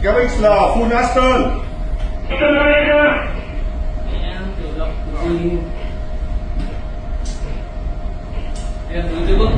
COLREGS là full Aston. Em tự động dừng. Em tự tư bước.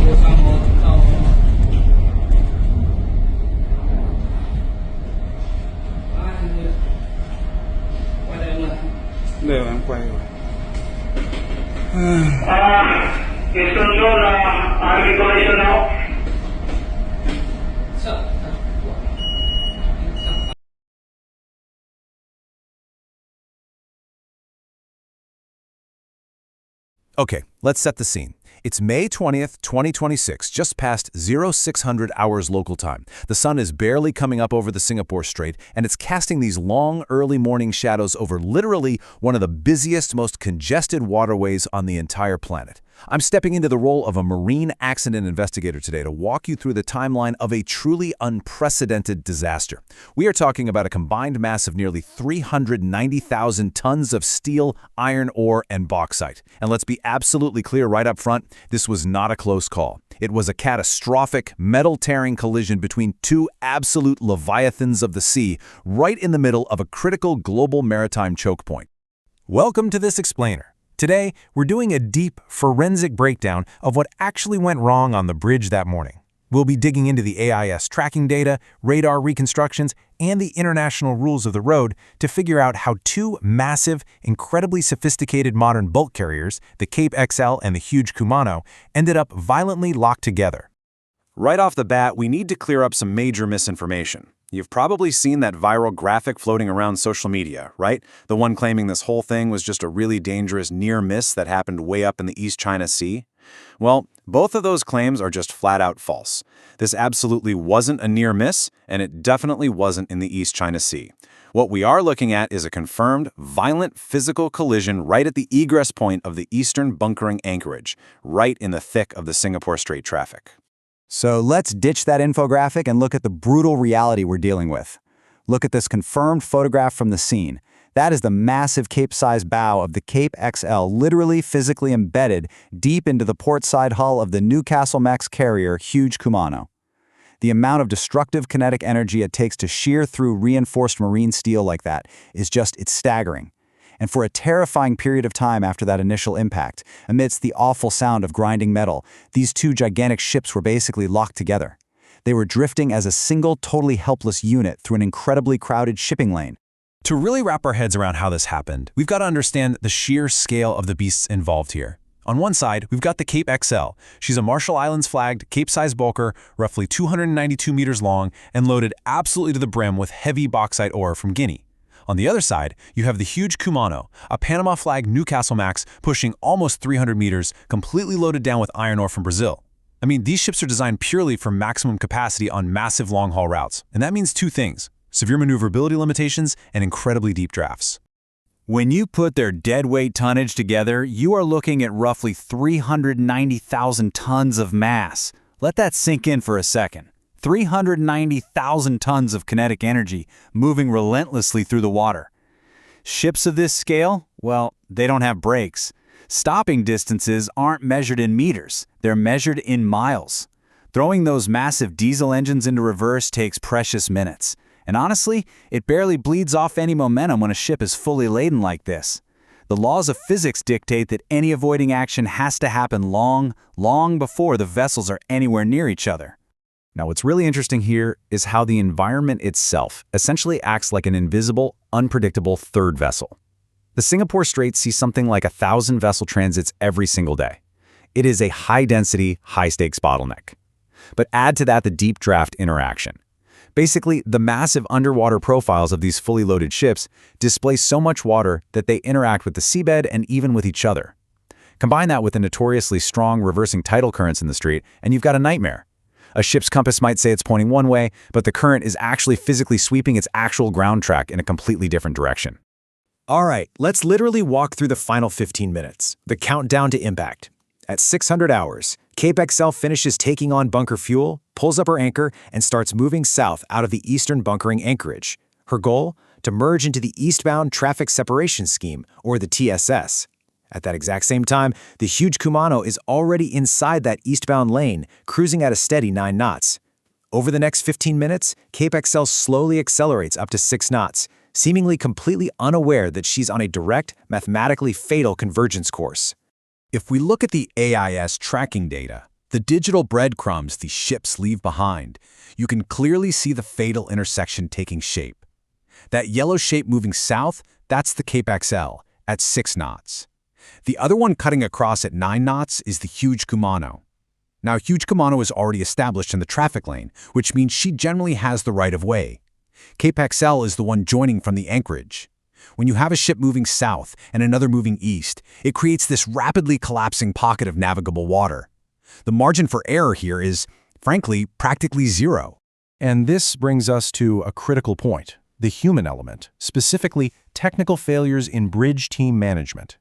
Một sau một sau. Quay đây em ơi. Đều em quay rồi. It's control Army collision now. Sợ. Okay, let's set the scene. It's May 20th, 2026, just past 0600 hours local time. The sun is barely coming up over the Singapore Strait, and it's casting these long, early morning shadows over literally one of the busiest, most congested waterways on the entire planet. I'm stepping into the role of a marine accident investigator today to walk you through the timeline of a truly unprecedented disaster. We are talking about a combined mass of nearly 390,000 tons of steel, iron ore, and bauxite. And let's be absolutely clear right up front, this was not a close call. It was a catastrophic, metal-tearing collision between two absolute leviathans of the sea, right in the middle of a critical global maritime choke point. Welcome to this explainer. Today, we're doing a deep, forensic breakdown of what actually went wrong on the bridge that morning. We'll be digging into the AIS tracking data, radar reconstructions, and the international rules of the road to figure out how two massive, incredibly sophisticated modern bulk carriers, the Cape XL and the huge Kumano, ended up violently locked together. Right off the bat, we need to clear up some major misinformation. You've probably seen that viral graphic floating around social media, right? The one claiming this whole thing was just a really dangerous near miss that happened way up in the East China Sea. Well, both of those claims are just flat out false. This absolutely wasn't a near miss, and it definitely wasn't in the East China Sea. What we are looking at is a confirmed, violent physical collision right at the egress point of the eastern bunkering Anchorage, right in the thick of the Singapore Strait traffic. So let's ditch that infographic and look at the brutal reality we're dealing with. Look at this confirmed photograph from the scene. That is the massive cape-sized bow of the Cape XL literally physically embedded deep into the port-side hull of the Newcastle-Max carrier huge Kumano. The amount of destructive kinetic energy it takes to shear through reinforced marine steel like that is it's staggering. And for a terrifying period of time after that initial impact, amidst the awful sound of grinding metal, these two gigantic ships were basically locked together. They were drifting as a single, totally helpless unit through an incredibly crowded shipping lane. To really wrap our heads around how this happened, we've got to understand the sheer scale of the beasts involved here. On one side, we've got the Cape XL. She's a Marshall Islands-flagged, Cape-sized bulker, roughly 292 meters long, and loaded absolutely to the brim with heavy bauxite ore from Guinea. On the other side, you have the huge Kumano, a Panama-flagged Newcastle-Max pushing almost 300 meters, completely loaded down with iron ore from Brazil. I mean, these ships are designed purely for maximum capacity on massive long-haul routes, and that means two things: severe maneuverability limitations and incredibly deep drafts. When you put their deadweight tonnage together, you are looking at roughly 390,000 tons of mass. Let that sink in for a second. 390,000 tons of kinetic energy moving relentlessly through the water. Ships of this scale, well, they don't have brakes. Stopping distances aren't measured in meters, they're measured in miles. Throwing those massive diesel engines into reverse takes precious minutes. And honestly, it barely bleeds off any momentum when a ship is fully laden like this. The laws of physics dictate that any avoiding action has to happen long before the vessels are anywhere near each other. Now, what's really interesting here is how the environment itself essentially acts like an invisible, unpredictable third vessel. The Singapore Strait sees something like 1,000 vessel transits every single day. It is a high-density, high-stakes bottleneck. But add to that the deep draft interaction. Basically, the massive underwater profiles of these fully loaded ships display so much water that they interact with the seabed and even with each other. Combine that with the notoriously strong reversing tidal currents in the Strait, and you've got a nightmare. A ship's compass might say it's pointing one way, but the current is actually physically sweeping its actual ground track in a completely different direction. All right, let's literally walk through the final 15 minutes, the countdown to impact. At 600 hours, Cape XL finishes taking on bunker fuel, pulls up her anchor, and starts moving south out of the eastern bunkering Anchorage. Her goal? To merge into the Eastbound Traffic Separation Scheme, or the TSS. At that exact same time, the huge Kumano is already inside that eastbound lane, cruising at a steady 9 knots. Over the next 15 minutes, Cape XL slowly accelerates up to 6 knots, seemingly completely unaware that she's on a direct, mathematically fatal convergence course. If we look at the AIS tracking data, the digital breadcrumbs these ships leave behind, you can clearly see the fatal intersection taking shape. That yellow shape moving south, that's the Cape XL at 6 knots. The other one cutting across at 9 knots is the huge Kumano. Now, huge Kumano is already established in the traffic lane, which means she generally has the right of way. Cape XL is the one joining from the Anchorage. When you have a ship moving south and another moving east, it creates this rapidly collapsing pocket of navigable water. The margin for error here is, frankly, practically zero. And this brings us to a critical point, the human element, specifically technical failures in bridge team management.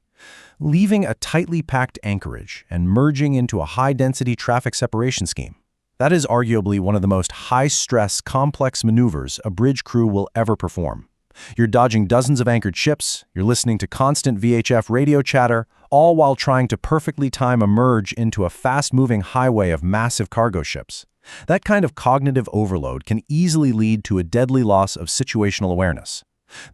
Leaving a tightly packed Anchorage and merging into a high-density traffic separation scheme. That is arguably one of the most high-stress, complex maneuvers a bridge crew will ever perform. You're dodging dozens of anchored ships, you're listening to constant VHF radio chatter, all while trying to perfectly time a merge into a fast-moving highway of massive cargo ships. That kind of cognitive overload can easily lead to a deadly loss of situational awareness.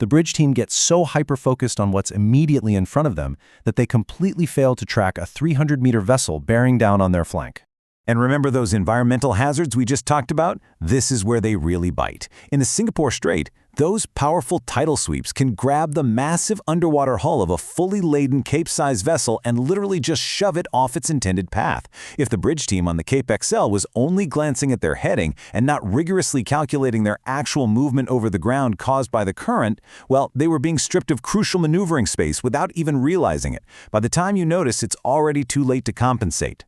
The bridge team gets so hyper-focused on what's immediately in front of them that they completely fail to track a 300-meter vessel bearing down on their flank. And remember those environmental hazards we just talked about? This is where they really bite. In the Singapore Strait, those powerful tidal sweeps can grab the massive underwater hull of a fully laden Cape-sized vessel and literally just shove it off its intended path. If the bridge team on the Cape XL was only glancing at their heading and not rigorously calculating their actual movement over the ground caused by the current, well, they were being stripped of crucial maneuvering space without even realizing it. By the time you notice, it's already too late to compensate.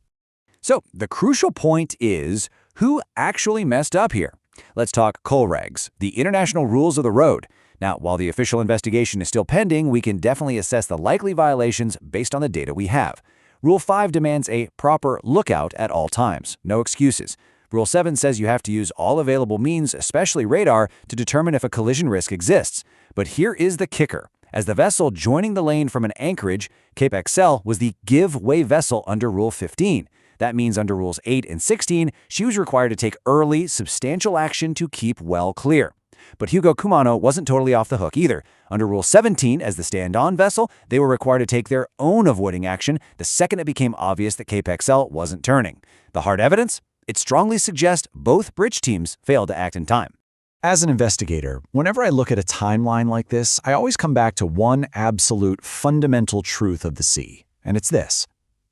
So, the crucial point is, who actually messed up here? Let's talk COLREGS, the International Rules of the Road. Now, while the official investigation is still pending, we can definitely assess the likely violations based on the data we have. Rule 5 demands a proper lookout at all times, no excuses. Rule 7 says you have to use all available means, especially radar, to determine if a collision risk exists. But here is the kicker. As the vessel joining the lane from an Anchorage, Cape XL was the give-way vessel under Rule 15. That means under Rules 8 and 16, she was required to take early, substantial action to keep well clear. But Hugo Kumano wasn't totally off the hook either. Under Rule 17, as the stand-on vessel, they were required to take their own avoiding action the second it became obvious that Cape XL wasn't turning. The hard evidence? It strongly suggests both bridge teams failed to act in time. As an investigator, whenever I look at a timeline like this, I always come back to one absolute fundamental truth of the sea, and it's this.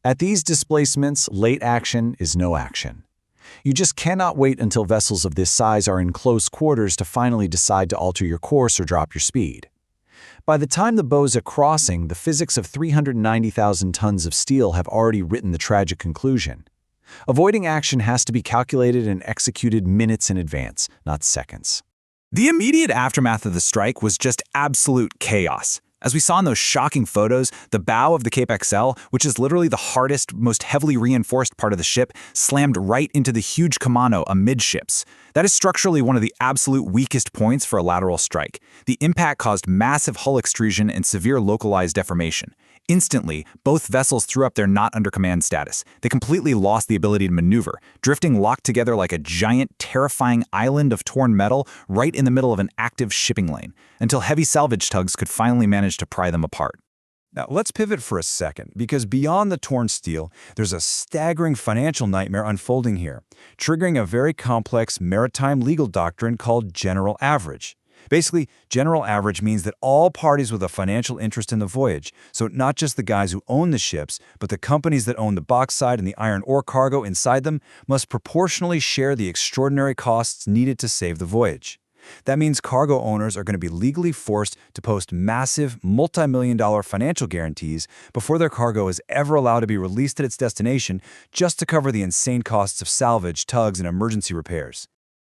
At these displacements, late action is no action. You just cannot wait until vessels of this size are in close quarters to finally decide to alter your course or drop your speed. By the time the bow's are crossing, the physics of 390,000 tons of steel have already written the tragic conclusion. Avoiding action has to be calculated and executed minutes in advance, not seconds. The immediate aftermath of the strike was just absolute chaos. As we saw in those shocking photos, the bow of the Cape XL, which is literally the hardest, most heavily reinforced part of the ship, slammed right into the huge Kumano amidships. That is structurally one of the absolute weakest points for a lateral strike. The impact caused massive hull extrusion and severe localized deformation. Instantly, both vessels threw up their not under command status. They completely lost the ability to maneuver, drifting locked together like a giant, terrifying island of torn metal right in the middle of an active shipping lane, until heavy salvage tugs could finally manage to pry them apart. Now, let's pivot for a second, because beyond the torn steel, there's a staggering financial nightmare unfolding here, triggering a very complex maritime legal doctrine called general average. Basically, general average means that all parties with a financial interest in the voyage, so not just the guys who own the ships, but the companies that own the bauxite and the iron ore cargo inside them, must proportionally share the extraordinary costs needed to save the voyage. That means cargo owners are going to be legally forced to post massive, multi-million-dollar financial guarantees before their cargo is ever allowed to be released at its destination, just to cover the insane costs of salvage, tugs, and emergency repairs.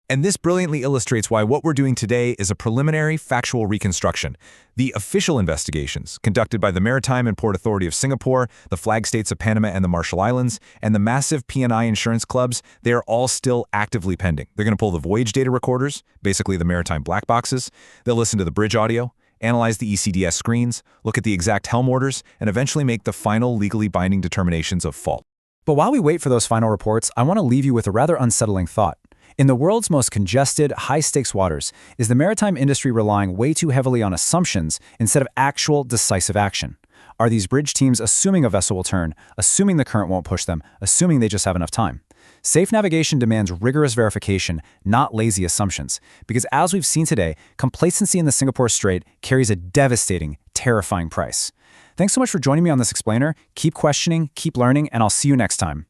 And this brilliantly illustrates why what we're doing today is a preliminary factual reconstruction. The official investigations, conducted by the Maritime and Port Authority of Singapore, the flag states of Panama and the Marshall Islands, and the massive P&I insurance clubs, they are all still actively pending. They're going to pull the voyage data recorders, basically the maritime black boxes. They'll listen to the bridge audio, analyze the ECDS screens, look at the exact helm orders, and eventually make the final legally binding determinations of fault. But while we wait for those final reports, I want to leave you with a rather unsettling thought. In the world's most congested, high-stakes waters, is the maritime industry relying way too heavily on assumptions instead of actual, decisive action? Are these bridge teams assuming a vessel will turn, assuming the current won't push them, assuming they just have enough time? Safe navigation demands rigorous verification, not lazy assumptions, because as we've seen today, complacency in the Singapore Strait carries a devastating, terrifying price. Thanks so much for joining me on this explainer. Keep questioning, keep learning, and I'll see you next time.